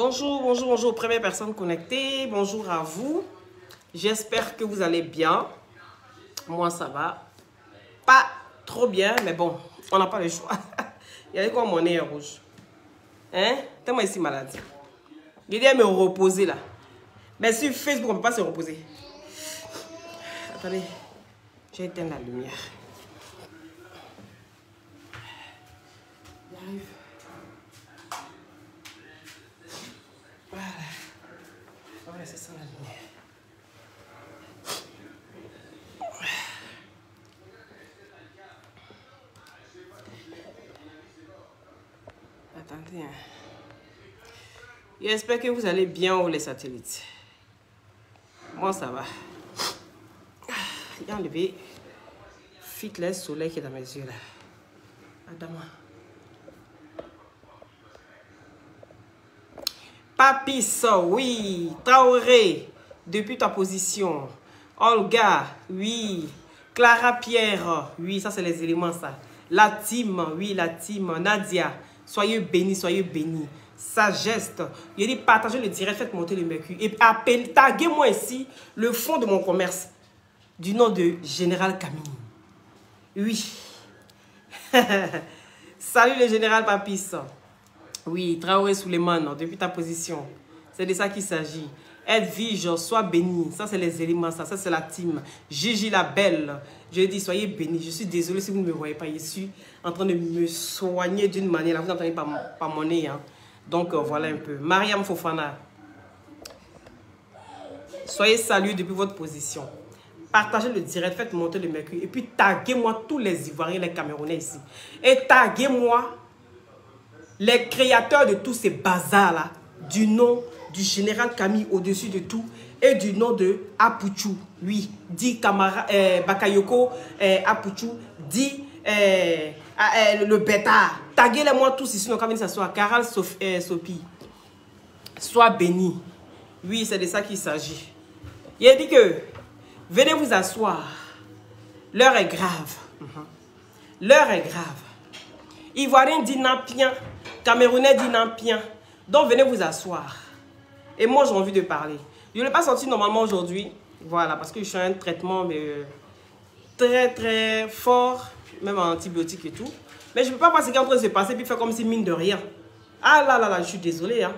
Bonjour, bonjour, bonjour, première personne connectée. Bonjour à vous. J'espère que vous allez bien. Moi, ça va. Pas trop bien, mais bon, on n'a pas le choix. Il y a quoi mon nez est rouge? Hein? T'es-moi ici malade. Il dit à me reposer là. Mais sur Facebook, on ne peut pas se reposer. Attendez, j'ai éteint la lumière. J'arrive. Voilà. On va laisser ça la lumière. Attendez. J'espère que vous allez bien ou les satellites. Moi, ça va. J'ai enlevé le soleil qui est dans mes yeux là. Adama. Papis, oui. Traoré, depuis ta position. Olga, oui. Clara Pierre, oui, ça c'est les éléments ça. La team, oui, la team. Nadia, soyez bénis, soyez bénis. Sagesse, il dit partagez le direct, faites monter le mercure. Et appelez, taguez-moi ici le fond de mon commerce. Du nom de Général Camille. Oui. Salut le Général Papis. Oui, Traoré Souleymane, depuis ta position. C'est de ça qu'il s'agit. Edwige, sois béni. Ça, c'est les éléments. Ça c'est la team. Gigi la belle. Je dis, soyez bénis. Je suis désolée si vous ne me voyez pas. Je suis en train de me soigner d'une manière. Là, vous n'entendez pas mon nez. Hein. Donc, voilà un peu. Mariam Fofana. Soyez salués depuis votre position. Partagez le direct, faites monter le mercure. Et puis, taguez-moi tous les Ivoiriens, les Camerounais ici. Et taguez-moi les créateurs de tous ces bazars-là. Du nom du général Camille au-dessus de tout. Et du nom de Apuchou. Oui, dit Kamara, Bakayoko Apuchou. Dit le bêtard. Taguez-les-moi tous ici. Donc, quand ça soit Caral Sophie. Sois béni. Oui, c'est de ça qu'il s'agit. Il a dit que venez vous asseoir. L'heure est grave. L'heure est grave. Ivoirien dit Nampien. Camerounais dit Nampien. Donc venez vous asseoir. Et moi j'ai envie de parler. Je ne l'ai pas sorti normalement aujourd'hui. Voilà, parce que je suis un traitement très très fort. Même en antibiotiques et tout. Mais je ne peux pas voir ce qui est en train de se passer. Puis faire comme si mine de rien. Ah là là là, je suis désolée. Hein.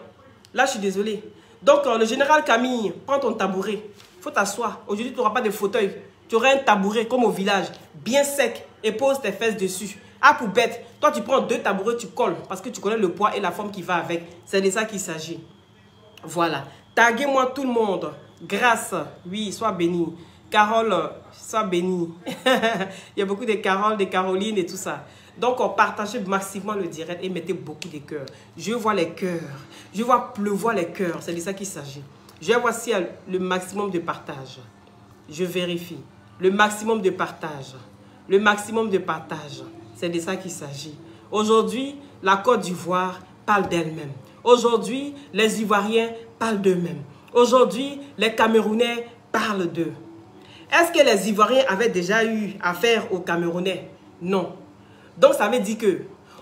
Là je suis désolée. Donc le général Camille, prends ton tabouret. Il faut t'asseoir. Aujourd'hui, tu n'auras pas de fauteuil. Tu auras un tabouret comme au village, bien sec, et pose tes fesses dessus. Ah, pour bête, toi, tu prends 2 tabourets, tu colles, parce que tu connais le poids et la forme qui va avec. C'est de ça qu'il s'agit. Voilà. Taguez-moi tout le monde. Grâce, oui, sois béni. Carole, sois béni. Il y a beaucoup de Carole, de Caroline et tout ça. Donc, partagez massivement le direct et mettez beaucoup de cœurs. Je vois les cœurs. Je vois pleuvoir les cœurs. C'est de ça qu'il s'agit. Je vois si le maximum de partage. Je vérifie. Le maximum de partage. Le maximum de partage. C'est de ça qu'il s'agit. Aujourd'hui, la Côte d'Ivoire parle d'elle-même. Aujourd'hui, les Ivoiriens parlent d'eux-mêmes. Aujourd'hui, les Camerounais parlent d'eux. Est-ce que les Ivoiriens avaient déjà eu affaire aux Camerounais? Non. Donc, ça veut dire que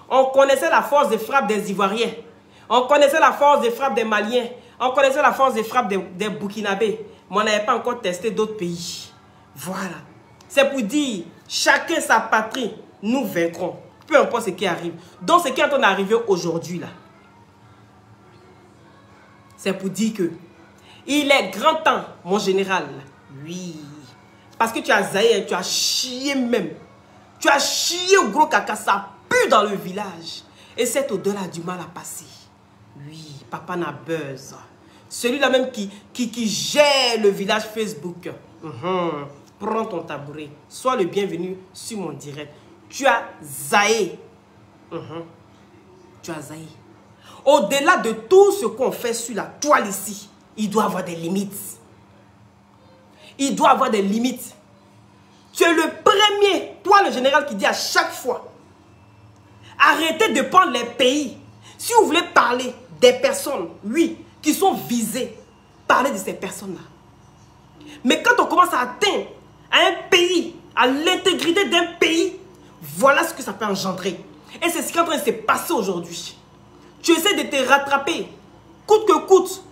on connaissait la force de frappe des Ivoiriens. On connaissait la force de frappe des Maliens. On connaissait la force de frappe des Burkinabés. Mais on n'avait pas encore testé d'autres pays. Voilà. C'est pour dire, chacun sa patrie, nous vaincrons. Peu importe ce qui arrive. Donc, ce qui est en train d'arriver aujourd'hui, là, c'est pour dire que il est grand temps, mon général. Oui. Parce que tu as zaï, tu as chié même. Tu as chié au gros caca, ça pue dans le village. Et cette odeur-là a du mal à passer. Oui, papa n'a buzz. Celui-là même qui gère le village Facebook. Prends ton tabouret. Sois le bienvenu sur mon direct. Tu as zaï. Tu as zaï. Au-delà de tout ce qu'on fait sur la toile ici, il doit avoir des limites. Il doit avoir des limites. Tu es le premier, toi le général, qui dit à chaque fois, arrêtez de prendre les pays. Si vous voulez parler des personnes, oui, qui sont visées, parlez de ces personnes-là. Mais quand on commence à atteindre à un pays, à l'intégrité d'un pays, voilà ce que ça peut engendrer. Et c'est ce qui est en train de se passer aujourd'hui. Tu essaies de te rattraper coûte que coûte.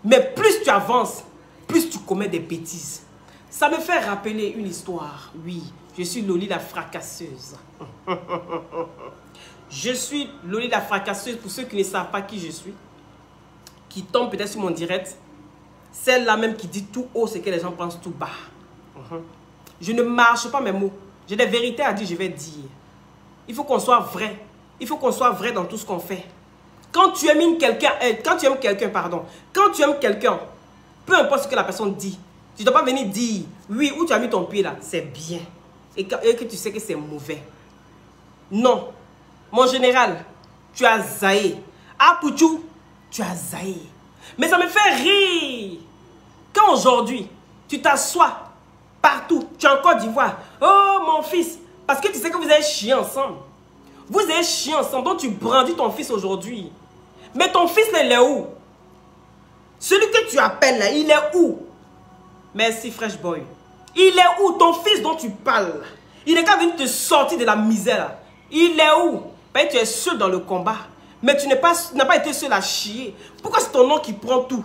Mais plus tu avances, plus tu commets des bêtises. Ça me fait rappeler une histoire. Oui, je suis Loli la fracasseuse. Je suis Loli la fracasseuse pour ceux qui ne savent pas qui je suis. Qui tombent peut-être sur mon direct. Celle-là même qui dit tout haut ce que les gens pensent tout bas. Je ne marche pas mes mots. J'ai des vérités à dire, je vais dire. Il faut qu'on soit vrai. Il faut qu'on soit vrai dans tout ce qu'on fait. Quand tu aimes quelqu'un, quand tu aimes quelqu'un, peu importe ce que la personne dit, tu ne dois pas venir dire, oui, où tu as mis ton pied là, c'est bien. Et que tu sais que c'est mauvais. Non. Mon général, tu as zaï. Ah, Pouchou, tu as zaï. Mais ça me fait rire. Quand aujourd'hui, tu t'assois partout, tu es en Côte d'Ivoire. Oh, mon fils, parce que tu sais que vous avez chié ensemble. Vous avez chié ensemble, donc tu brandis ton fils aujourd'hui. Mais ton fils, là, il est où? Celui que tu appelles là, il est où? Merci, Fresh Boy. Il est où ton fils dont tu parles? Il n'est qu'à venir te sortir de la misère. Il est où? Parce que tu es seul dans le combat. Mais tu n'as pas été seul à chier. Pourquoi c'est ton nom qui prend tout?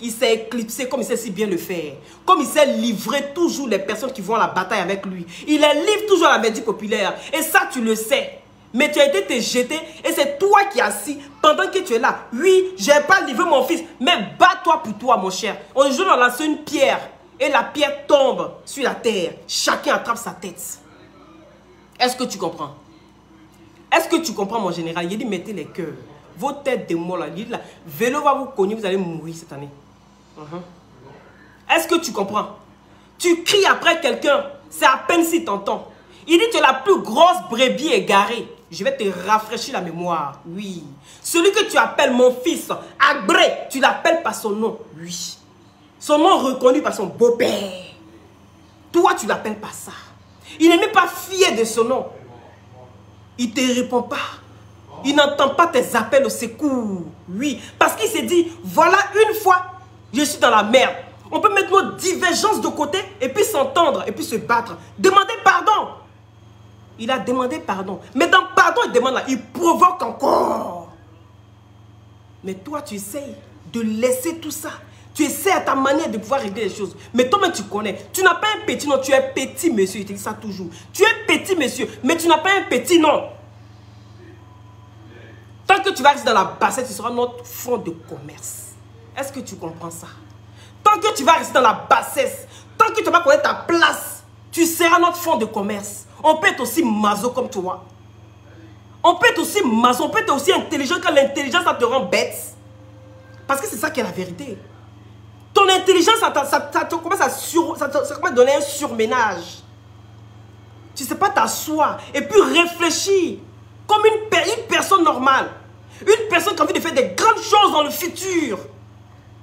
Il s'est éclipsé comme il sait si bien le faire. Comme il sait livrer toujours les personnes qui vont à la bataille avec lui. Il les livre toujours à la médecine populaire. Et ça, tu le sais. Mais tu as été te jeter et c'est toi qui es assis pendant que tu es là. Oui, je n'ai pas livré mon fils. Mais bats-toi pour toi, mon cher. On joue dans lancer une pierre et la pierre tombe sur la terre. Chacun attrape sa tête. Est-ce que tu comprends? Est-ce que tu comprends, mon général? Il dit, mettez les cœurs. Vos têtes de mort là. Il dit, là, vélo va vous cogner, vous allez mourir cette année. Est-ce que tu comprends? Tu cries après quelqu'un, c'est à peine si t'entends. Il dit, tu es la plus grosse brebis égarée. Je vais te rafraîchir la mémoire. Oui. Celui que tu appelles mon fils, Agré, tu l'appelles par son nom. Oui. Son nom reconnu par son beau-père. Toi, tu l'appelles pas ça. Il n'est même pas fier de son nom. Il ne te répond pas. Il n'entend pas tes appels au secours. Oui. Parce qu'il s'est dit, voilà une fois, je suis dans la merde. On peut mettre nos divergences de côté et puis s'entendre et puis se battre. Demander pardon. Il a demandé pardon. Mais dans pardon, il demande là, il provoque encore. Mais toi, tu essayes de laisser tout ça. Tu essaies à ta manière de pouvoir régler les choses. Mais toi-même, tu connais. Tu n'as pas un petit nom, tu es petit monsieur. Il te dit ça toujours. Tu es petit monsieur, mais tu n'as pas un petit nom. Tant que tu vas rester dans la bassesse, tu seras notre fonds de commerce. Est-ce que tu comprends ça? Tant que tu vas rester dans la bassesse, tant que tu vas connaître ta place, tu seras notre fonds de commerce. On peut être aussi maso comme toi. On peut être aussi maso, on peut être aussi intelligent quand l'intelligence, ça te rend bête. Parce que c'est ça qui est la vérité. Ton intelligence, ça commence à donner un surménage. Tu ne sais pas t'asseoir et puis réfléchir comme une personne normale. Une personne qui a envie de faire des grandes choses dans le futur.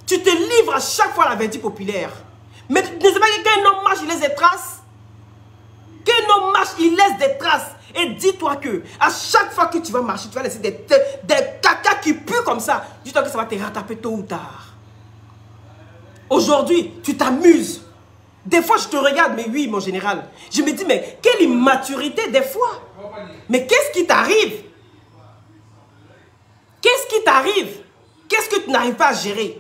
Tu te livres à chaque fois à la vérité populaire. Mais tu ne sais pas qu'un homme marche, il laisse des traces. Qu'un homme marche, il laisse des traces. Et dis-toi que à chaque fois que tu vas marcher, tu vas laisser des caca qui puent comme ça. Dis-toi que ça va te rattraper tôt ou tard. Aujourd'hui, tu t'amuses. Des fois, je te regarde, mais oui, mon général. Je me dis, mais quelle immaturité des fois. Mais qu'est-ce qui t'arrive? Qu'est-ce qui t'arrive? Qu'est-ce que tu n'arrives pas à gérer?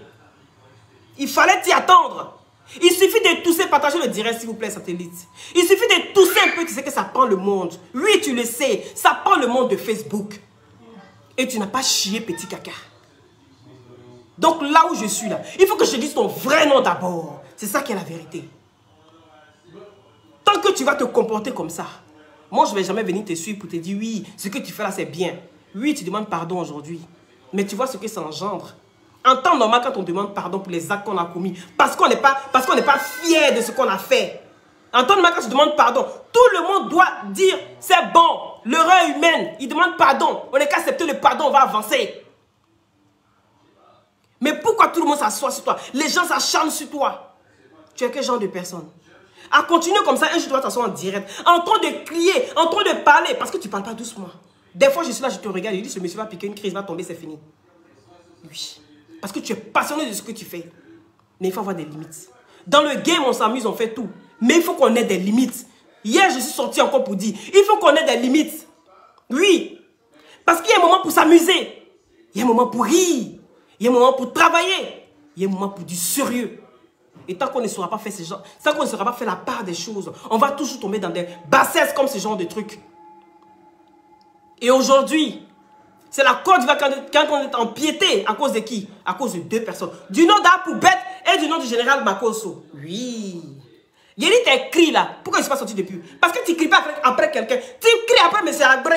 Il fallait t'y attendre. Il suffit de tousser, partagez le direct s'il vous plaît, satellite. Il suffit de tousser un peu, tu sais que ça prend le monde. Oui, tu le sais, ça prend le monde de Facebook. Et tu n'as pas chié, petit caca. Donc là où je suis là, il faut que je te dise ton vrai nom d'abord. C'est ça qui est la vérité. Tant que tu vas te comporter comme ça, moi je ne vais jamais venir te suivre pour te dire oui, ce que tu fais là c'est bien. Oui, tu demandes pardon aujourd'hui. Mais tu vois ce que ça engendre. En temps normal, quand on demande pardon pour les actes qu'on a commis, parce qu'on n'est pas fier de ce qu'on a fait. En temps normal, quand tu demandes pardon, tout le monde doit dire c'est bon, l'erreur humaine, il demande pardon. On n'est qu'à accepter le pardon, on va avancer. Mais pourquoi tout le monde s'assoit sur toi? Les gens s'acharnent sur toi. Tu es quel genre de personne? À continuer comme ça, un jour tu vas t'asseoir en direct, en train de crier, en train de parler, parce que tu ne parles pas doucement. Des fois, je suis là, je te regarde, je dis, ce monsieur va piquer une crise, va tomber, c'est fini. Oui. Parce que tu es passionné de ce que tu fais. Mais il faut avoir des limites. Dans le game, on s'amuse, on fait tout. Mais il faut qu'on ait des limites. Hier, je suis sorti encore pour dire, il faut qu'on ait des limites. Oui. Parce qu'il y a un moment pour s'amuser. Il y a un moment pour rire. Il y a un moment pour travailler. Il y a un moment pour du sérieux. Et tant qu'on ne saura pas faire ces gens, tant qu'on ne saura pas faire la part des choses, on va toujours tomber dans des bassesses comme ce genre de trucs. Et aujourd'hui, c'est la Côte d'Ivoire quand on est en piété. À cause de qui? À cause de deux personnes. Du nom d'Apoubet et du nom du général Makosso. Oui. Il y a tes cris là. Pourquoi je ne suis pas sorti depuis? Parce que tu ne cries pas après quelqu'un. Tu cries après M. Agré.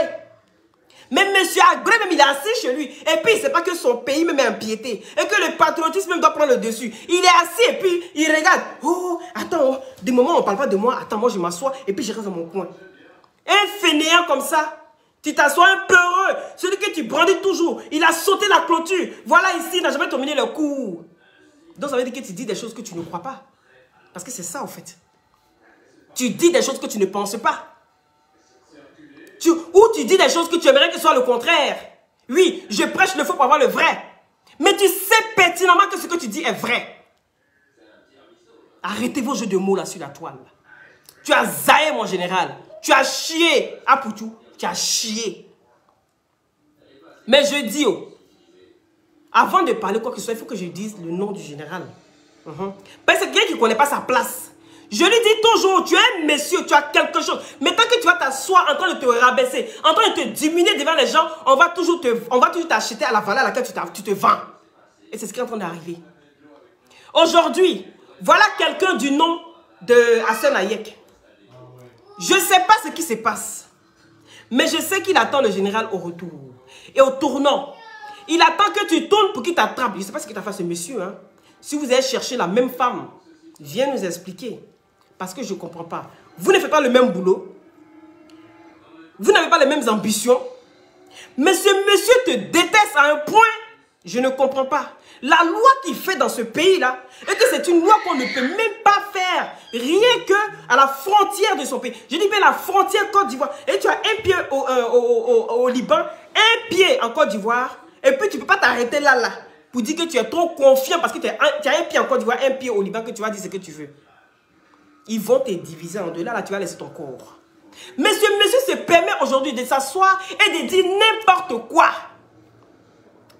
Mais M. Agré, même il est assis chez lui. Et puis, il ne sait pas que son pays même est en piété. Et que le patriotisme même doit prendre le dessus. Il est assis et puis il regarde. Oh, attends, des moments on ne parle pas de moi. Attends, moi je m'assois et puis je reste dans mon coin. Un fainéant comme ça. Tu t'assois un peureux. Celui que tu brandis toujours. Il a sauté la clôture. Voilà ici, il n'a jamais terminé le cours. Donc ça veut dire que tu dis des choses que tu ne crois pas. Parce que c'est ça en fait. Tu dis des choses que tu ne penses pas. Ou tu dis des choses que tu aimerais que ce soit le contraire. Oui, je prêche le faux pour avoir le vrai. Mais tu sais pertinemment que ce que tu dis est vrai. Arrêtez vos jeux de mots là sur la toile. Tu as zaïe mon général. Tu as chié à Poutou. Tu as chié. Mais je dis, avant de parler quoi que ce soit, il faut que je dise le nom du général. Parce que quelqu'un qui ne connaît pas sa place. Je lui dis toujours, tu es un monsieur, tu as quelque chose. Mais tant que tu vas t'asseoir en train de te rabaisser, en train de te diminuer devant les gens, on va toujours t'acheter à la valeur à laquelle tu te vends. Et c'est ce qui est en train d'arriver. Aujourd'hui, voilà quelqu'un du nom de Hassan Hayek. Je ne sais pas ce qui se passe. Mais je sais qu'il attend le général au retour. Et au tournant, il attend que tu tournes pour qu'il t'attrape. Je ne sais pas ce qu'il t'a fait ce monsieur. Hein. Si vous allez chercher la même femme, viens nous expliquer. Parce que je ne comprends pas. Vous ne faites pas le même boulot. Vous n'avez pas les mêmes ambitions. Mais ce monsieur te déteste à un point, je ne comprends pas. La loi qu'il fait dans ce pays-là, et que c'est une loi qu'on ne peut même pas faire, rien que à la frontière de son pays. Je dis bien la frontière Côte d'Ivoire. Et tu as un pied au Liban, un pied en Côte d'Ivoire, et puis tu ne peux pas t'arrêter là, pour dire que tu es trop confiant parce que tu as un pied en Côte d'Ivoire, un pied au Liban, que tu vas dire ce que tu veux. Ils vont te diviser en deux. Là, tu vas laisser ton corps. Mais ce monsieur se permet aujourd'hui de s'asseoir et de dire n'importe quoi.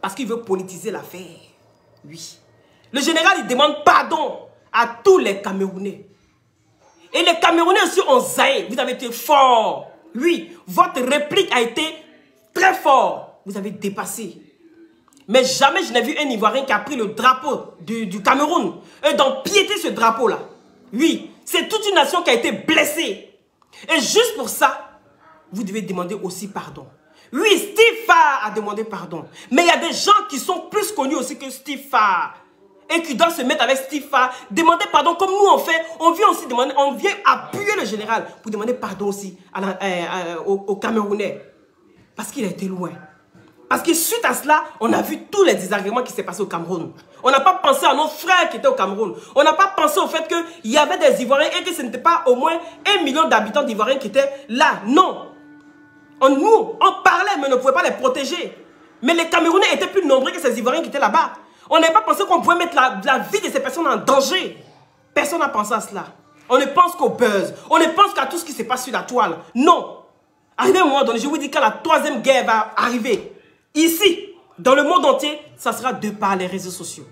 Parce qu'il veut politiser l'affaire. Oui. Le général, il demande pardon à tous les Camerounais. Et les Camerounais aussi ont zaï. Vous avez été fort. Oui, votre réplique a été très fort. Vous avez dépassé. Mais jamais je n'ai vu un Ivoirien qui a pris le drapeau du Cameroun et d'empiéter ce drapeau-là. Oui, c'est toute une nation qui a été blessée. Et juste pour ça, vous devez demander aussi pardon. Oui, Steve Farr a demandé pardon. Mais il y a des gens qui sont plus connus aussi que Steve Farr. Et qui doivent se mettre avec Steve Farr, demander pardon comme nous on fait. On vient aussi demander, on vient appuyer le général pour demander pardon aussi aux Camerounais. Parce qu'il a été loin. Parce que suite à cela, on a vu tous les désagréments qui s'est passé au Cameroun. On n'a pas pensé à nos frères qui étaient au Cameroun. On n'a pas pensé au fait qu'il y avait des Ivoiriens et que ce n'était pas au moins 1 million d'habitants d'Ivoiriens qui étaient là. Non. Nous, on parlait, mais on ne pouvait pas les protéger. Mais les Camerounais étaient plus nombreux que ces Ivoiriens qui étaient là-bas. On n'avait pas pensé qu'on pouvait mettre la vie de ces personnes en danger. Personne n'a pensé à cela. On ne pense qu'au buzz. On ne pense qu'à tout ce qui se passe sur la toile. Non. Arrivé à un moment donné, je vous dis quand la 3e guerre va arriver, ici, dans le monde entier, ça sera de par les réseaux sociaux.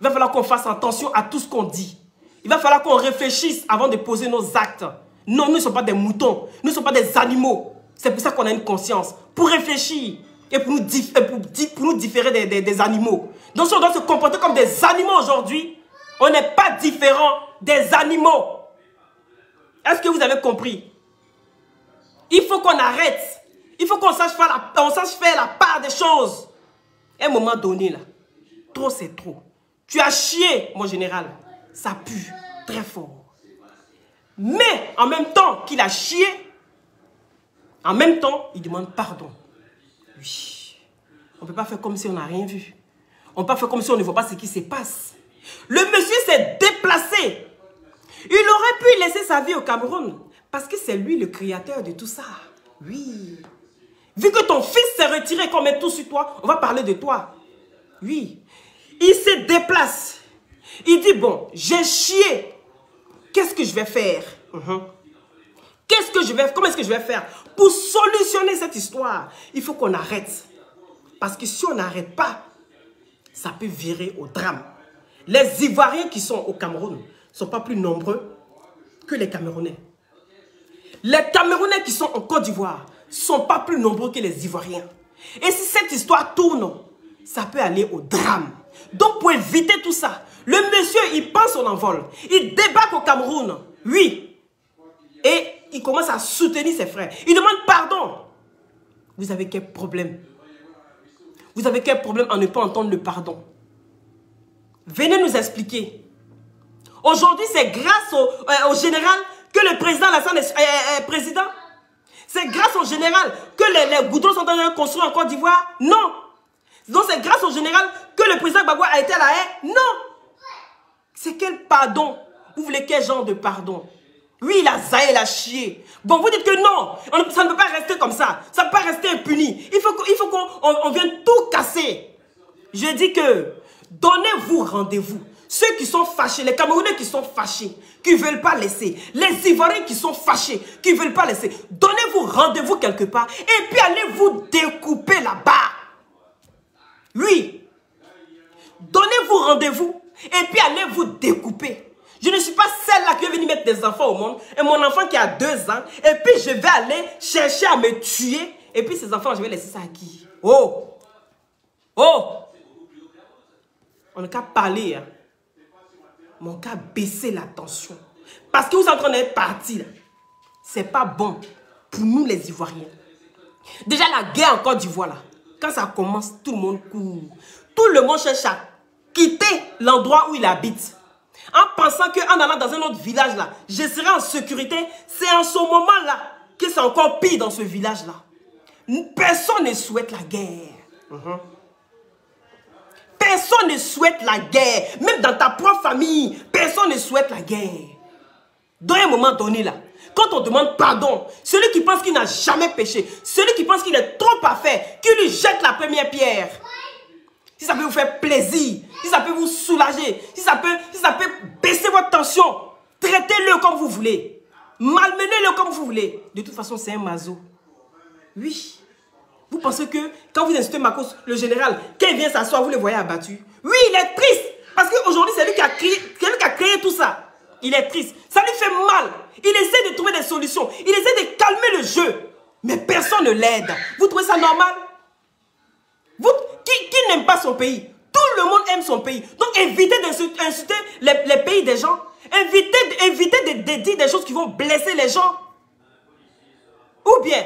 Il va falloir qu'on fasse attention à tout ce qu'on dit. Il va falloir qu'on réfléchisse avant de poser nos actes. Non, nous ne sommes pas des moutons. Nous ne sommes pas des animaux. C'est pour ça qu'on a une conscience. Pour réfléchir et pour nous différer des animaux. Donc si on doit se comporter comme des animaux aujourd'hui, on n'est pas différent des animaux. Est-ce que vous avez compris? Il faut qu'on arrête. Il faut qu'on sache faire la part des choses. À un moment donné, là, trop c'est trop. Tu as chié, mon général. Ça pue très fort. Mais en même temps qu'il a chié, en même temps, il demande pardon. Oui. On ne peut pas faire comme si on n'a rien vu. On ne peut pas faire comme si on ne voit pas ce qui se passe. Le monsieur s'est déplacé. Il aurait pu laisser sa vie au Cameroun. Parce que c'est lui le créateur de tout ça. Oui. Vu que ton fils s'est retiré, qu'on met tout sur toi, on va parler de toi. Oui. Il se déplace. Il dit, bon, j'ai chié. Qu'est-ce que je vais faire? Qu'est-ce que je vais faire? Comment est-ce que je vais faire? Pour solutionner cette histoire, il faut qu'on arrête. Parce que si on n'arrête pas, ça peut virer au drame. Les Ivoiriens qui sont au Cameroun ne sont pas plus nombreux que les Camerounais. Les Camerounais qui sont en Côte d'Ivoire ne sont pas plus nombreux que les Ivoiriens. Et si cette histoire tourne, ça peut aller au drame. Donc pour éviter tout ça, le monsieur, il prend son envol. Il débarque au Cameroun. Oui. Et il commence à soutenir ses frères. Il demande pardon. Vous avez quel problème? Vous avez quel problème à ne pas entendre le pardon? Venez nous expliquer. Aujourd'hui, c'est grâce au général que le président Alassane est président. C'est grâce au général que les goudrons sont en train de construire en Côte d'Ivoire. Non. Donc c'est grâce au général que le président Gbagbo a été à la haie. Non. C'est quel pardon? Vous voulez quel genre de pardon? Oui, il a zaï, il a chié. Bon, vous dites que non, ça ne peut pas rester comme ça. Ça ne peut pas rester impuni. Il faut qu'on vienne tout casser. Je dis que donnez-vous rendez-vous. Ceux qui sont fâchés, les Camerounais qui sont fâchés, qui ne veulent pas laisser, les Ivoiriens qui sont fâchés, qui ne veulent pas laisser, donnez-vous rendez-vous quelque part et puis allez vous découper là-bas. Oui. Donnez-vous rendez-vous et puis allez vous découper. Je ne suis pas celle-là qui est venue mettre des enfants au monde. Et mon enfant qui a 2 ans. Et puis je vais aller chercher à me tuer. Et puis ces enfants, je vais laisser ça à qui? Oh! Oh! On n'a qu'à parler. Hein. Mais on n'a qu'à baisser la tension. Parce que vous êtes en train d'être partis là. C'est pas bon pour nous les Ivoiriens. Déjà la guerre en Côte d'Ivoire là. Quand ça commence, tout le monde court. Tout le monde cherche à quitter l'endroit où il habite. En pensant qu'en allant dans un autre village là, je serai en sécurité. C'est en ce moment là que c'est encore pire dans ce village là. Personne ne souhaite la guerre. Personne ne souhaite la guerre. Même dans ta propre famille, personne ne souhaite la guerre. Dans un moment donné là, quand on demande pardon, celui qui pense qu'il n'a jamais péché, celui qui pense qu'il est trop parfait, qui lui jette la première pierre. Si ça peut vous faire plaisir, si ça peut vous soulager, si ça peut baisser votre tension, traitez-le comme vous voulez. Malmenez-le comme vous voulez. De toute façon, c'est un mazo. Oui. Vous pensez que quand vous insultez Marcos, le général, quand il vient s'asseoir, vous le voyez abattu? Oui, il est triste. Parce qu'aujourd'hui, c'est lui qui a créé tout ça. Il est triste. Ça lui fait mal. Il essaie de trouver des solutions. Il essaie de calmer le jeu. Mais personne ne l'aide. Vous trouvez ça normal? Qui n'aime pas son pays? Tout le monde aime son pays. Donc évitez d'insulter les pays des gens. Évitez de dire des choses qui vont blesser les gens. Ou bien,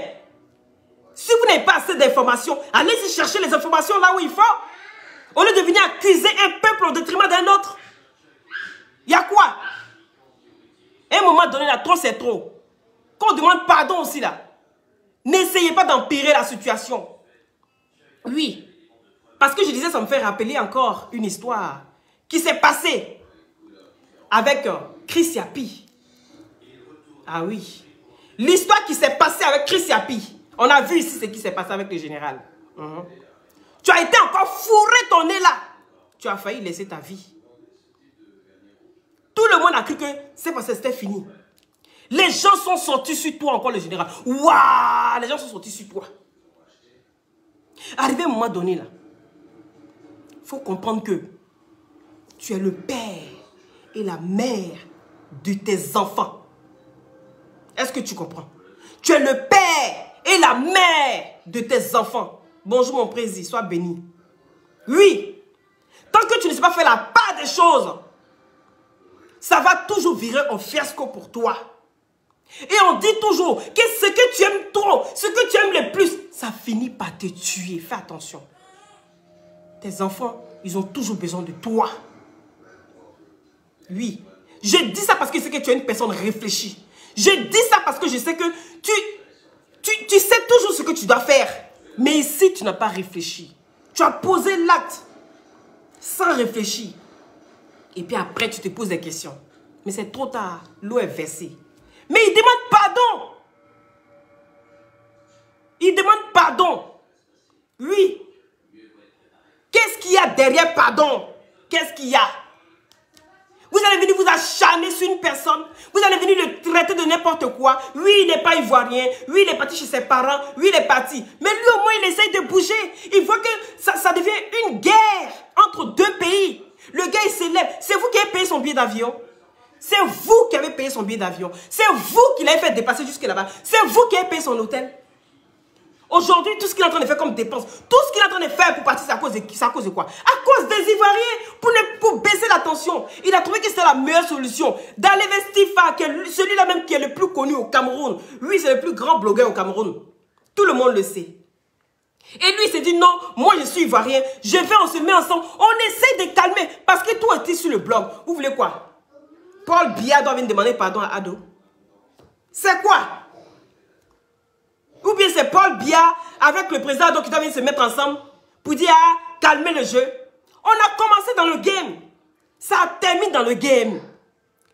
si vous n'avez pas assez d'informations, allez-y chercher les informations là où il faut. Au lieu de venir accuser un peuple au détriment d'un autre. Il y a quoi? À un moment donné, là, trop c'est trop. Quand on demande pardon aussi là, n'essayez pas d'empirer la situation. Oui. Parce que je disais, ça me fait rappeler encore une histoire qui s'est passée avec Chris Yapi. Ah oui. L'histoire qui s'est passée avec Chris Yapi. On a vu ici ce qui s'est passé avec le général. Tu as été encore fourré ton nez là. Tu as failli laisser ta vie. Tout le monde a cru que c'est parce que c'était fini. Les gens sont sortis sur toi encore le général. Waouh! Les gens sont sortis sur toi. Arrivé à un moment donné là, il faut comprendre que tu es le père et la mère de tes enfants. Est-ce que tu comprends? Tu es le père et la mère de tes enfants. Bonjour mon président, sois béni. Oui, tant que tu ne sais pas faire la part des choses, ça va toujours virer en fiasco pour toi. Et on dit toujours que ce que tu aimes trop, ce que tu aimes le plus, ça finit par te tuer. Fais attention. Tes enfants, ils ont toujours besoin de toi. Oui. Je dis ça parce que je sais que tu es une personne réfléchie. Je dis ça parce que je sais que tu sais toujours ce que tu dois faire. Mais ici, tu n'as pas réfléchi. Tu as posé l'acte sans réfléchir. Et puis après, tu te poses des questions. Mais c'est trop tard. L'eau est versée. Mais il demande pardon. Il demande pardon. Oui. Qu'est-ce qu'il y a derrière pardon? Qu'est-ce qu'il y a? Vous allez venir vous acharner sur une personne. Vous allez venir le traiter traiter de n'importe quoi. Oui, il n'est pas ivoirien. Oui, il est parti chez ses parents. Oui, il est parti. Mais lui, au moins, il essaye de bouger. Il voit que ça devient une guerre entre deux pays. Le gars, il s'élève. C'est vous qui avez payé son billet d'avion. C'est vous qui avez payé son billet d'avion. C'est vous qui l'avez fait dépasser jusque là-bas. C'est vous qui avez payé son hôtel. Aujourd'hui, tout ce qu'il est en train de faire comme dépense, tout ce qu'il est en train de faire pour partir, c'est à cause de quoi? À cause des Ivoiriens, pour baisser la tension. Il a trouvé que c'était la meilleure solution. D'aller vers Stifa, celui-là même qui est le plus connu au Cameroun. Lui, c'est le plus grand blogueur au Cameroun. Tout le monde le sait. Et lui, il s'est dit, non, moi je suis Ivoirien, on se met ensemble, on essaie de calmer. Parce que tout était sur le blog. Vous voulez quoi? Paul Biya doit venir demander pardon à Ado. C'est quoi? Ou bien c'est Paul Biya avec le président Ado qui doit venir se mettre ensemble pour dire, ah, calmer le jeu. On a commencé dans le game. Ça termine dans le game.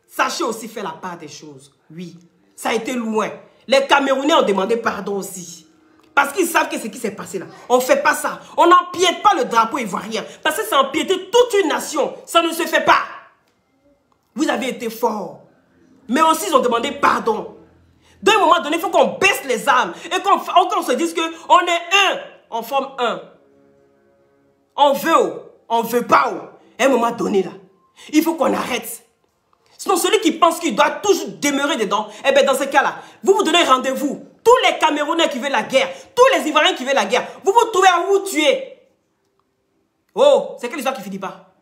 Sachez aussi faire la part des choses. Oui, ça a été loin. Les Camerounais ont demandé pardon aussi. Parce qu'ils savent que ce qui s'est passé là. On ne fait pas ça. On n'empiète pas le drapeau ivoirien. Parce que c'est empiéter toute une nation. Ça ne se fait pas. Vous avez été forts. Mais aussi, ils ont demandé pardon. D'un moment donné, il faut qu'on baisse les armes. Et qu'on se dise qu'on est un. On forme un. On veut pas. À un moment donné, là, il faut qu'on arrête. Sinon, celui qui pense qu'il doit toujours demeurer dedans, eh bien, dans ce cas-là, vous vous donnez rendez-vous. Tous les Camerounais qui veulent la guerre, tous les Ivoiriens qui veulent la guerre, vous vous trouvez à vous tuer. Oh, c'est quelle histoire qui finit pas?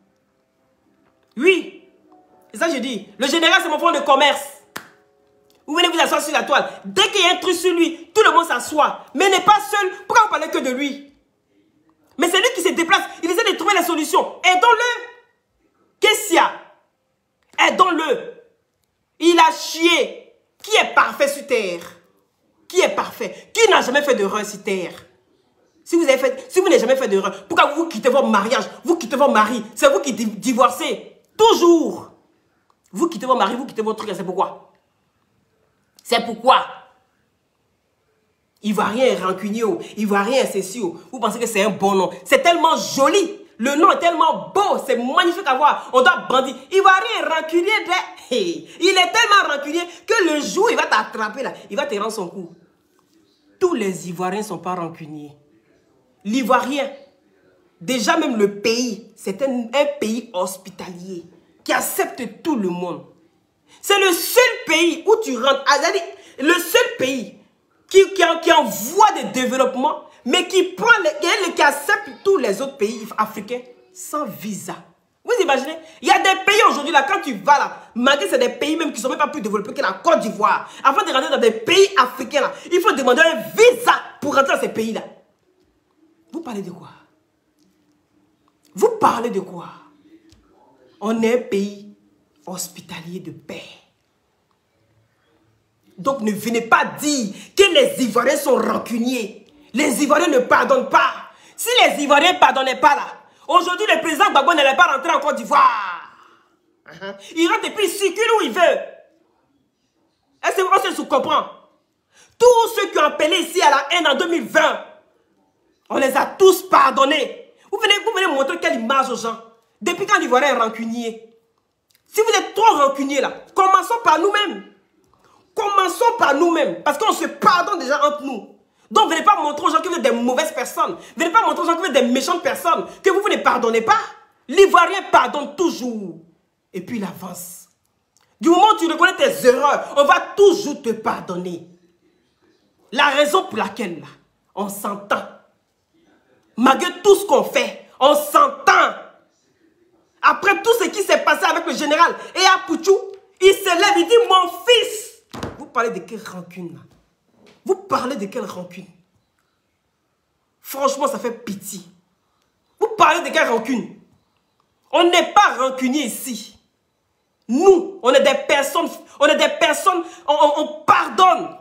Oui. Et ça, je dis, le général, c'est mon fonds de commerce. Vous venez vous asseoir sur la toile. Dès qu'il y a un truc sur lui, tout le monde s'assoit. Mais n'est pas seul. Pourquoi vous parlez que de lui? Mais c'est lui qui se déplace. Il essaie de trouver la solution. Aidons-le. Qu'est-ce qu'il y a? Aidons-le. Il a chié. Qui est parfait sur terre? Qui est parfait? Qui n'a jamais fait d'erreur sur terre? Si vous n'avez jamais fait d'erreur, pourquoi vous quittez votre mariage? Vous quittez votre mari. C'est vous qui divorcez. Toujours. Vous quittez votre mari, vous quittez votre truc. C'est pourquoi? C'est pourquoi Ivoirien est rancunier, Ivoirien est ceci. Vous pensez que c'est un bon nom? C'est tellement joli. Le nom est tellement beau. C'est magnifique à voir. On doit brandir. Ivoirien est rancunier. Il est tellement rancunier que le jour il va t'attraper là, il va te rendre son coup. Tous les Ivoiriens ne sont pas rancuniers. L'Ivoirien, déjà même le pays, c'est un pays hospitalier qui accepte tout le monde. C'est le seul pays où tu rentres, le seul pays qui en voie de développement, mais qui accepte tous les autres pays africains sans visa. Vous imaginez? Il y a des pays aujourd'hui, là, quand tu vas là, malgré c'est des pays même qui ne sont même pas plus développés que la Côte d'Ivoire. Avant de rentrer dans des pays africains, là, il faut demander un visa pour rentrer dans ces pays-là. Vous parlez de quoi? Vous parlez de quoi? On est un pays hospitalier de paix. Donc ne venez pas dire que les Ivoiriens sont rancuniers. Les Ivoiriens ne pardonnent pas. Si les Ivoiriens ne pardonnaient pas là, aujourd'hui le président Gbagbo n'allait pas rentrer en Côte d'Ivoire. Il rentre et puis il circule où il veut. Est-ce que on se comprend? Tous ceux qui ont appelé ici à la haine en 2020, on les a tous pardonnés. Vous venez montrer quelle image aux gens. Depuis quand l'Ivoirien est rancunier? Si vous êtes trop rancunier là, commençons par nous-mêmes. Commençons par nous-mêmes. Parce qu'on se pardonne déjà entre nous. Donc venez pas montrer aux gens que vous êtes des mauvaises personnes. Venez pas montrer aux gens que vous êtes des méchantes personnes. Que vous ne pardonnez pas. L'Ivoirien pardonne toujours. Et puis il avance. Du moment où tu reconnais tes erreurs, on va toujours te pardonner. La raison pour laquelle là, on s'entend. Malgré tout ce qu'on fait, on s'entend. Après tout ce qui s'est passé avec le général et à Pouchou, il se lève, il dit, mon fils. Vous parlez de quelle rancune là? Vous parlez de quelle rancune? Franchement, ça fait pitié. Vous parlez de quelle rancune? On n'est pas rancunier ici. Nous, on est des personnes, on pardonne.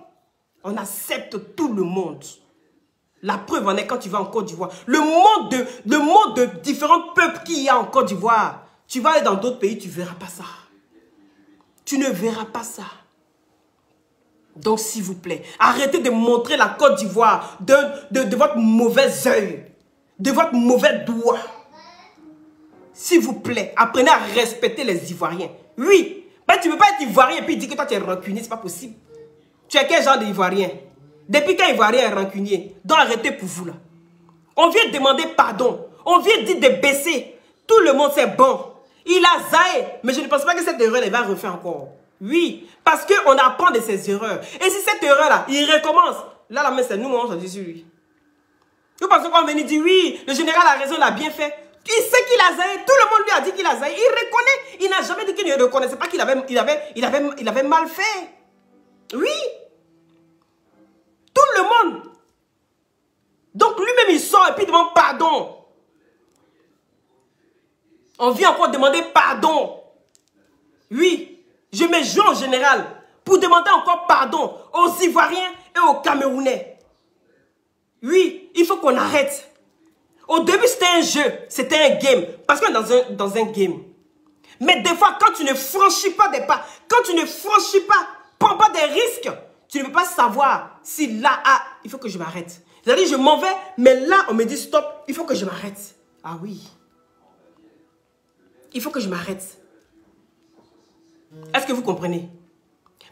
On accepte tout le monde. La preuve en est quand tu vas en Côte d'Ivoire. Le monde de différents peuples qu'il y a en Côte d'Ivoire. Tu vas aller dans d'autres pays, tu ne verras pas ça. Tu ne verras pas ça. Donc, s'il vous plaît, arrêtez de montrer la Côte d'Ivoire de votre mauvais œil, de votre mauvais doigt. S'il vous plaît, apprenez à respecter les Ivoiriens. Oui, Ben, tu ne peux pas être ivoirien et puis dire que toi tu es rancunier, c'est pas possible. Tu es quel genre d'ivoirien? Depuis quand ivoirien est rancunier? Donc arrêtez pour vous là. On vient demander pardon. On vient dire de baisser. Tout le monde c'est bon. Il a zaé. Mais je ne pense pas que cette erreur elle va refaire encore. Oui, parce qu'on apprend de ses erreurs. Et si cette erreur là, il recommence. Là, la main c'est nous, on s'en dit sur lui. Vous pensez qu'on vient dire oui, le général a raison, il a bien fait. Il sait qu'il a zaï. Tout le monde lui a dit qu'il a zaï. Il reconnaît. Il n'a jamais dit qu'il ne reconnaissait pas qu'il avait mal fait. Oui. Tout le monde. Donc lui-même, il sort et puis il demande pardon. On vient encore demander pardon. Oui. Je me joins en général pour demander encore pardon aux Ivoiriens et aux Camerounais. Oui, il faut qu'on arrête. Au début, c'était un jeu, c'était un game. Parce qu'on est dans un game. Mais des fois, quand tu ne franchis pas des pas, quand tu ne franchis pas, prends pas des risques, tu ne peux pas savoir si là, il faut que je m'arrête. C'est-à-dire, je m'en vais, mais là, on me dit stop, il faut que je m'arrête. Ah oui. Il faut que je m'arrête. Est-ce que vous comprenez?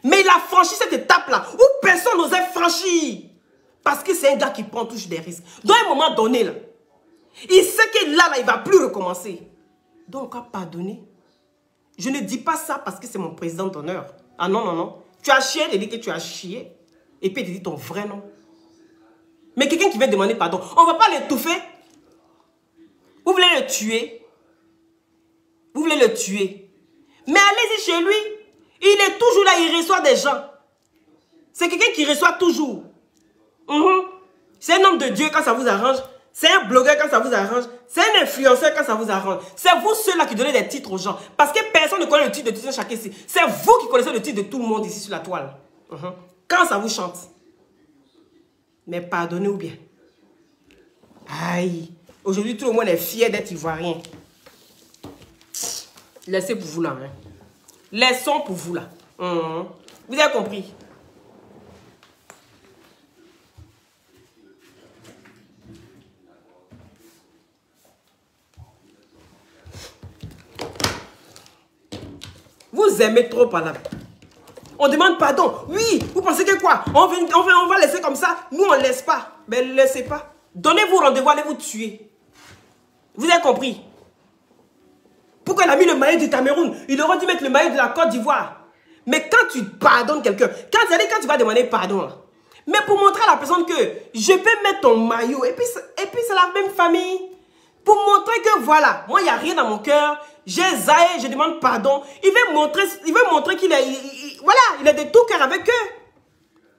Mais il a franchi cette étape-là où personne n'osait franchir. Parce que c'est un gars qui prend toujours des risques. Dans un moment donné, là, il sait que là, il ne va plus recommencer. Donc, à pardonner. Je ne dis pas ça parce que c'est mon président d'honneur. Ah non, non, non. Tu as chié, il dit que tu as chié. Et puis, il dit ton vrai nom. Mais quelqu'un qui vient demander pardon, on ne va pas l'étouffer. Vous voulez le tuer. Vous voulez le tuer. Mais allez-y chez lui. Il est toujours là, il reçoit des gens. C'est quelqu'un qui reçoit toujours. C'est un homme de Dieu quand ça vous arrange. C'est un blogueur quand ça vous arrange. C'est un influenceur quand ça vous arrange. C'est vous ceux-là qui donnez des titres aux gens. Parce que personne ne connaît le titre de tout chacun ici. C'est vous qui connaissez le titre de tout le monde ici sur la toile. Quand ça vous chante. Mais pardonnez ou bien. Aïe. Aujourd'hui, tout le monde est fier d'être ivoirien. Laissez pour vous là. Hein. Laissons pour vous là. Vous avez compris? Vous aimez trop par là. On demande pardon. Oui, vous pensez que quoi? On va laisser comme ça. Nous, on ne laisse pas. Mais ne laissez pas. Donnez-vous rendez-vous, allez vous tuer. Vous avez compris? Pourquoi il a mis le maillot du Cameroun? Il aurait dû mettre le maillot de la Côte d'Ivoire. Mais quand tu pardonnes quelqu'un, quand tu vas demander pardon, là, mais pour montrer à la personne que je peux mettre ton maillot, et puis c'est la même famille. Pour montrer que voilà, moi il n'y a rien dans mon cœur, j'ai zaï, je demande pardon. Il veut montrer qu'il est, voilà, il est de tout cœur avec eux.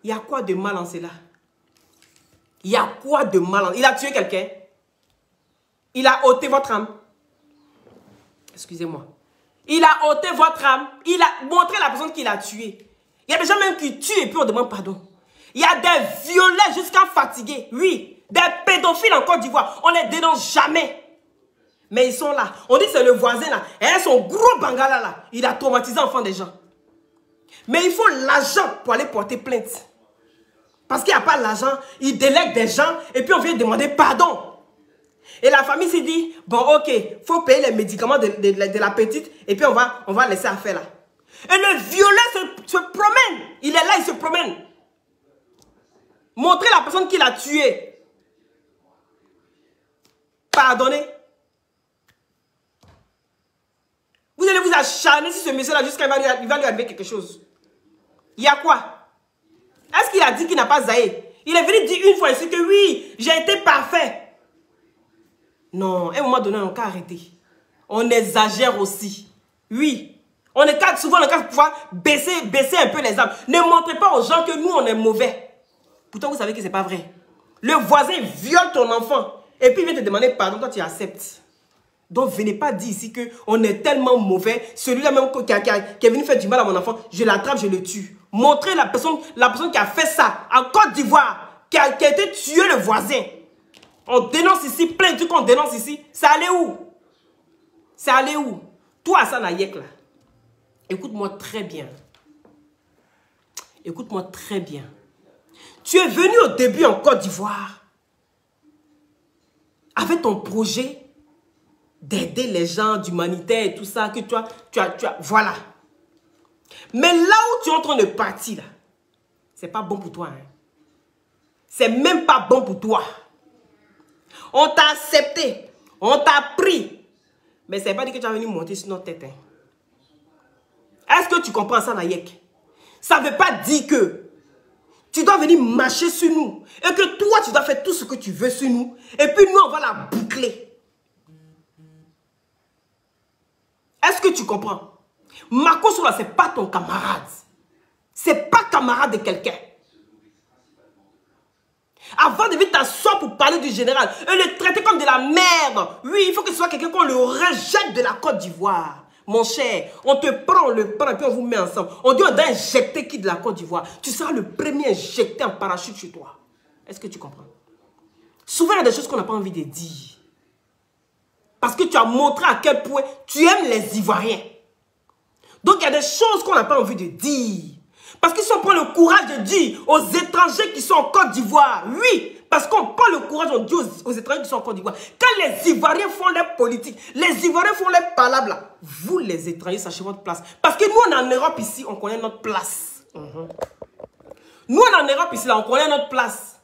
Il y a quoi de mal en cela? Il y a quoi de mal en... Il a tué quelqu'un? Il a ôté votre âme? Excusez-moi. Il a ôté votre âme. Il a montré la personne qu'il a tuée. Il y a des gens même qui tuent et puis on demande pardon. Il y a des violets jusqu'à fatigués. Oui. Des pédophiles en Côte d'Ivoire. On ne les dénonce jamais. Mais ils sont là. On dit que c'est le voisin là. Et son gros bangala là. Il a traumatisé l'enfant des gens. Mais il faut l'argent pour aller porter plainte. Parce qu'il n'y a pas l'argent. Il délègue des gens et puis on vient demander pardon. Et la famille s'est dit, bon ok, il faut payer les médicaments de la petite et puis on va laisser affaire là. Et le violet se promène. Il est là, il se promène. Montrez la personne qui l'a tué. Pardonnez. Vous allez vous acharner sur ce monsieur-là jusqu'à il va lui arriver quelque chose. Il y a quoi? Est-ce qu'il a dit qu'il n'a pas zaï? Il est venu dire une fois ici que oui, j'ai été parfait. Non, à un moment donné, on peut arrêter. On exagère aussi. Oui. On est souvent dans le cas de pouvoir baisser un peu les âmes. Ne montrez pas aux gens que nous, on est mauvais. Pourtant, vous savez que ce n'est pas vrai. Le voisin viole ton enfant. Et puis, il vient te demander pardon, toi, tu acceptes. Donc, venez pas dire ici qu'on est tellement mauvais. Celui-là même qui est venu faire du mal à mon enfant, je l'attrape, je le tue. Montrez la personne qui a fait ça en Côte d'Ivoire, qui a été tué le voisin. On dénonce ici, plein de trucs qu'on dénonce ici. Ça allait où? Ça allait où? Toi, Hassan Ayek, là. Écoute-moi très bien. Écoute-moi très bien. Tu es venu au début en Côte d'Ivoire avec ton projet d'aider les gens, d'humanitaire et tout ça, que voilà. Mais là où tu es en train de partir, là, c'est pas bon pour toi. Hein. C'est même pas bon pour toi. On t'a accepté. On t'a pris. Mais c'est pas dit que tu as venu monter sur notre tête. Hein. Est-ce que tu comprends ça, Nayek? Ça ne veut pas dire que tu dois venir marcher sur nous. Et que toi, tu dois faire tout ce que tu veux sur nous. Et puis nous, on va la boucler. Est-ce que tu comprends? Marco Sola, ce n'est pas ton camarade. Ce n'est pas camarade de quelqu'un. Avant de venir t'asseoir pour parler du général et le traiter comme de la merde. Oui, il faut que ce soit quelqu'un qu'on le rejette de la Côte d'Ivoire. Mon cher, on te prend, on le prend et puis on vous met ensemble. On dit on doit injecter qui de la Côte d'Ivoire. Tu seras le premier injecté en parachute chez toi. Est-ce que tu comprends? Souvent, il y a des choses qu'on n'a pas envie de dire. Parce que tu as montré à quel point tu aimes les Ivoiriens. Donc, il y a des choses qu'on n'a pas envie de dire. Parce qu'ils sont pas le courage de dire aux étrangers qui sont en Côte d'Ivoire. Oui, parce qu'on prend le courage, on dit aux étrangers qui sont en Côte d'Ivoire. Quand les Ivoiriens font leur politique, les Ivoiriens font leur palabre là, vous les étrangers, sachez votre place. Parce que nous, on est en Europe ici, on connaît notre place. Nous, on est en Europe ici, là, on connaît notre place.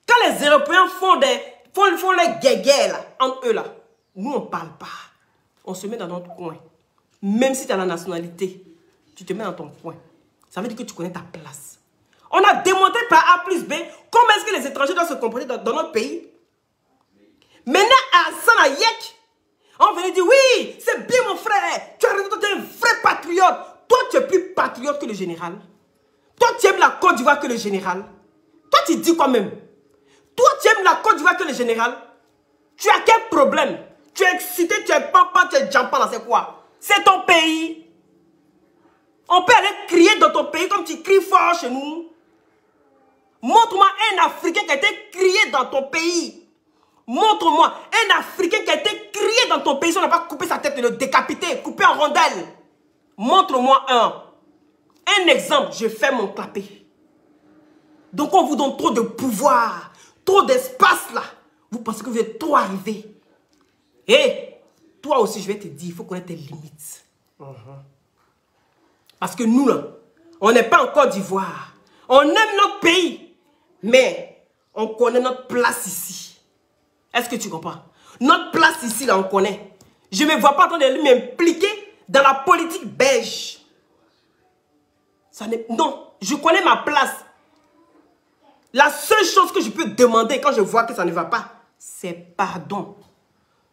Quand les Européens font les guéguerres là, entre eux là, nous, on ne parle pas. On se met dans notre coin. Même si tu as la nationalité, tu te mets dans ton coin. Ça veut dire que tu connais ta place. On a démontré par A plus B comment est-ce que les étrangers doivent se comporter dans notre pays. Maintenant, à Sanayek, on venait dire, oui, c'est bien mon frère. Tu as raison, tu es un vrai patriote. Toi, tu es plus patriote que le général. Toi, tu aimes la Côte d'Ivoire que le général. Toi, tu dis quoi même? Toi, tu aimes la Côte d'Ivoire que le général. Tu as quel problème? Tu es excité, tu es papa, tu es jampa là, c'est quoi? C'est ton pays. On peut aller crier dans ton pays comme tu cries fort chez nous. Montre-moi un Africain qui a été crié dans ton pays. Montre-moi un Africain qui a été crié dans ton pays. Si on n'a pas coupé sa tête et le décapité, coupé en rondelles. Montre-moi un. Un exemple, je fais mon clapé. Donc on vous donne trop de pouvoir, trop d'espace là. Vous pensez que vous êtes trop arrivé. Et toi aussi, je vais te dire, il faut connaître tes limites. Parce que nous, là, on n'est pas en Côte d'Ivoire. On aime notre pays, mais on connaît notre place ici. Est-ce que tu comprends? Notre place ici, là, on connaît. Je ne me vois pas en train de m'impliquer dans la politique belge. Non, je connais ma place. La seule chose que je peux demander quand je vois que ça ne va pas, c'est pardon.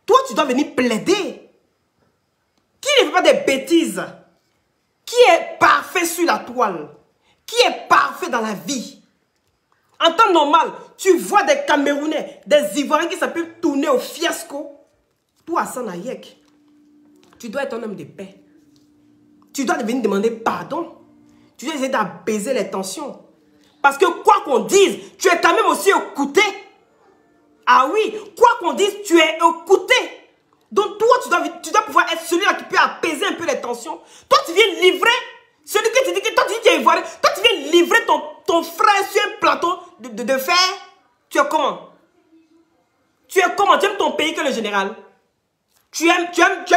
Toi, tu dois venir plaider. Qui ne fait pas des bêtises? Qui est parfait sur la toile? Qui est parfait dans la vie? En temps normal, tu vois des Camerounais, des Ivoiriens qui s'appellent tourner au fiasco. Toi, Sanayek, tu dois être un homme de paix. Tu dois venir demander pardon. Tu dois essayer d'apaiser les tensions. Parce que quoi qu'on dise, tu es quand même aussi écouté. Ah oui, quoi qu'on dise, tu es écouté. Donc toi, tu dois pouvoir être celui-là qui peut apaiser un peu les tensions. Toi, tu viens livrer, celui que tu dis que toi, tu dis que tu es ivoirien. Toi, tu viens livrer ton frère sur un plateau de fer. Tu es comment? Tu es comment? Tu aimes ton pays que le général? Tu aimes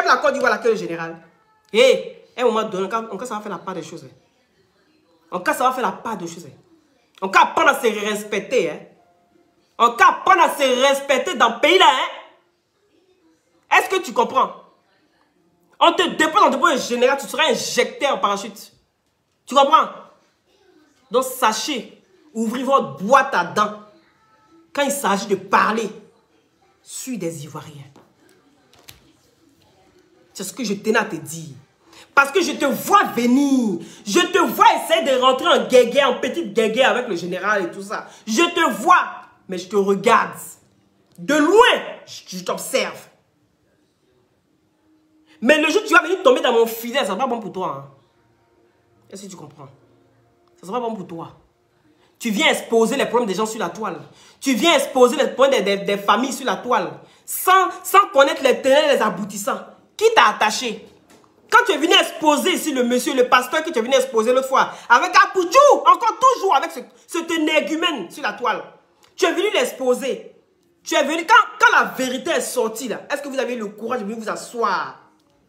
la Côte d'Ivoire que le général? Et à un moment donné, en cas, ça va faire la part des choses. En cas, ça va faire la part des choses. En cas, apprendre à se respecter. Hein? En cas, apprendre à se respecter dans le pays là. Hein? Est-ce que tu comprends? On te dépose en dépôt général, tu seras injecté en parachute. Tu comprends? Donc sachez, ouvrez votre boîte à dents. Quand il s'agit de parler sur des Ivoiriens. C'est ce que je tenais à te dire. Parce que je te vois venir. Je te vois essayer de rentrer en guéguerre, en petite guéguerre avec le général et tout ça. Je te vois, mais je te regarde. De loin, je t'observe. Mais le jour où tu vas venir tomber dans mon filet, ça ne sera pas bon pour toi. Hein? Est-ce que tu comprends? Ça ne sera pas bon pour toi. Tu viens exposer les problèmes des gens sur la toile. Tu viens exposer les problèmes des familles sur la toile. Sans connaître les tenants et les aboutissants. Qui t'a attaché? Quand tu es venu exposer ici le monsieur, le pasteur que tu es venu exposer l'autre fois, avec Apouchou, encore toujours avec cet énergumène sur la toile. Tu es venu l'exposer. Tu es venu, quand la vérité est sortie là, est-ce que vous avez le courage de venir vous asseoir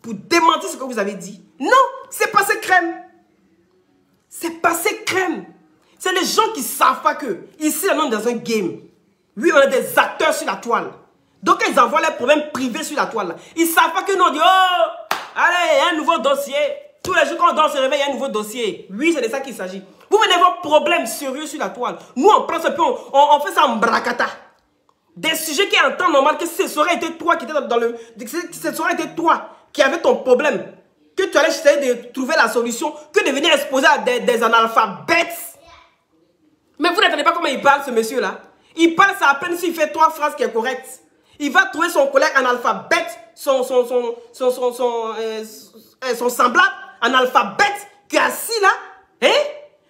pour démentir ce que vous avez dit? Non, c'est passé crème. C'est passé crème. C'est les gens qui ne savent pas que, ici, on est dans un game. Oui, on est des acteurs sur la toile. Donc, ils envoient leurs problèmes privés sur la toile. Ils ne savent pas que nous, on dit, oh, allez, il y a un nouveau dossier. Tous les jours, quand on dort, on se réveille, il y a un nouveau dossier. Oui, c'est de ça qu'il s'agit. Vous venez vos problèmes sérieux sur la toile. Nous, on prend ce peu, on fait ça en bracata. Des sujets qui est en temps normal, que ce serait été toi qui étais dans le... Ce serait été toi qui avait ton problème. Que tu allais essayer de trouver la solution, que de venir exposer à des analphabètes. Mais vous n'entendez pas comment il parle, ce monsieur-là. Il parle ça à peine s'il fait 3 phrases qui est correctes. Il va trouver son collègue analphabète, son semblable analphabète qui est assis là, hein,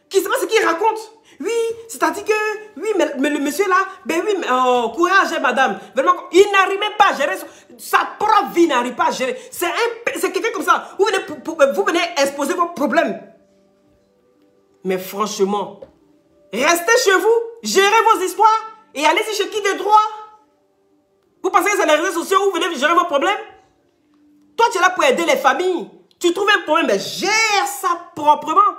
qui ne sait pas ce qu'il raconte. Oui, c'est-à-dire que, oui, mais le monsieur là, ben oui, mais, oh, courage, madame. Vraiment, il n'arrive même pas à gérer, sa propre vie n'arrive pas à gérer. C'est quelqu'un comme ça. Vous venez exposer vos problèmes. Mais franchement, restez chez vous, gérez vos histoires et allez-y chez qui de droit. Vous pensez que c'est les réseaux sociaux où vous venez gérer vos problèmes? Toi, tu es là pour aider les familles. Tu trouves un problème, mais gère ça proprement.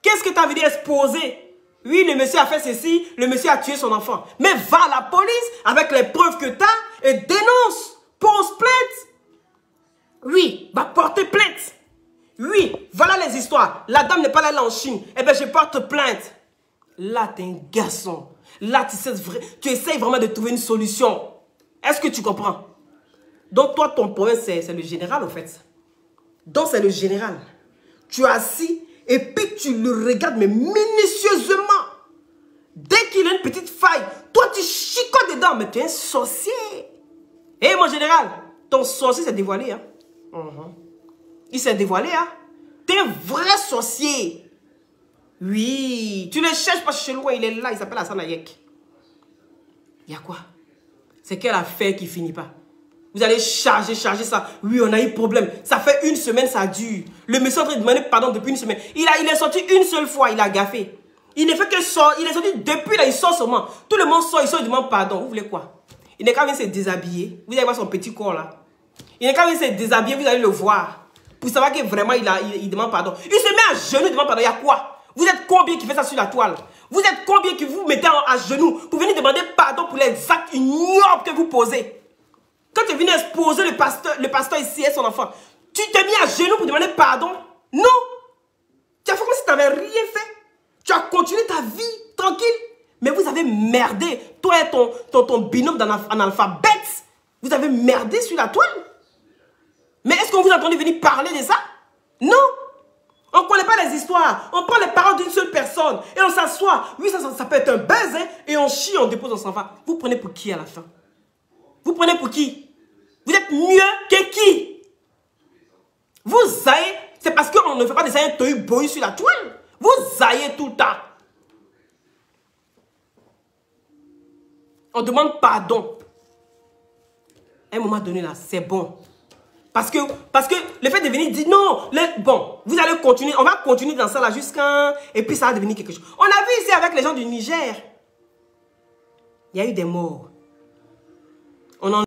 Qu'est-ce que tu as envie d'exposer? Oui, le monsieur a fait ceci, le monsieur a tué son enfant. Mais va à la police avec les preuves que tu as et dénonce. Pose plainte. Oui, va porter plainte. Oui, voilà les histoires. La dame n'est pas là en Chine. Eh bien, je porte plainte. Là, tu es un garçon. Là, tu essayes vraiment de trouver une solution. Est-ce que tu comprends? Donc, toi, ton problème, c'est le général, en fait. Donc, c'est le général. Tu es assis et puis tu le regardes, mais minutieusement. Dès qu'il a une petite faille, toi, tu chicotes dedans, mais tu es un sorcier. Eh, mon général, ton sorcier s'est dévoilé, hein? Il s'est dévoilé, hein? Tu es un vrai sorcier. Oui, tu ne le cherches pas chez loin, il est là, il s'appelle Hassan Ayek. Il y a quoi? C'est quelle affaire qui finit pas? Vous allez charger ça. Oui, on a eu problème. Ça fait 1 semaine, ça dure. Le monsieur est en train de demander pardon depuis 1 semaine. Il est sorti une seule fois, il a gaffé. Il ne fait que sortir. Il est sorti depuis là, il sort seulement. Tout le monde sort, il demande pardon. Vous voulez quoi? Il n'est qu'à venir se déshabiller. Vous allez voir son petit corps là. Il n'est qu'à venir se déshabiller, vous allez le voir. Pour savoir que vraiment il demande pardon. Il se met à genoux, il demande pardon. Il y a quoi? Vous êtes combien qui fait ça sur la toile? Vous êtes combien qui vous mettez à genoux pour venir demander pardon pour les actes ignobles que vous posez? Quand tu es venu exposer le pasteur ici et son enfant, tu t'es mis à genoux pour demander pardon? Non! Tu as fait comme si tu n'avais rien fait. Tu as continué ta vie tranquille. Mais vous avez merdé. Toi et ton binôme d'analphabète, vous avez merdé sur la toile. Mais est-ce qu'on vous a entendu venir parler de ça? Non! On ne connaît pas les histoires. On prend les paroles d'une seule personne et on s'assoit. Oui, ça peut être un buzz, hein, et on chie, on dépose, on s'en va. Vous prenez pour qui à la fin? Vous prenez pour qui? Vous êtes mieux que qui? Vous zaillez, c'est parce qu'on ne fait pas des aïeux tohu-bohu sur la toile. Vous zaillez tout le temps. On demande pardon. À un moment donné là, c'est bon. Parce que le fait de venir dire non, bon, vous allez continuer, on va continuer dans ça là jusqu'à... Et puis ça va devenir quelque chose. On a vu ici avec les gens du Niger. Il y a eu des morts. On en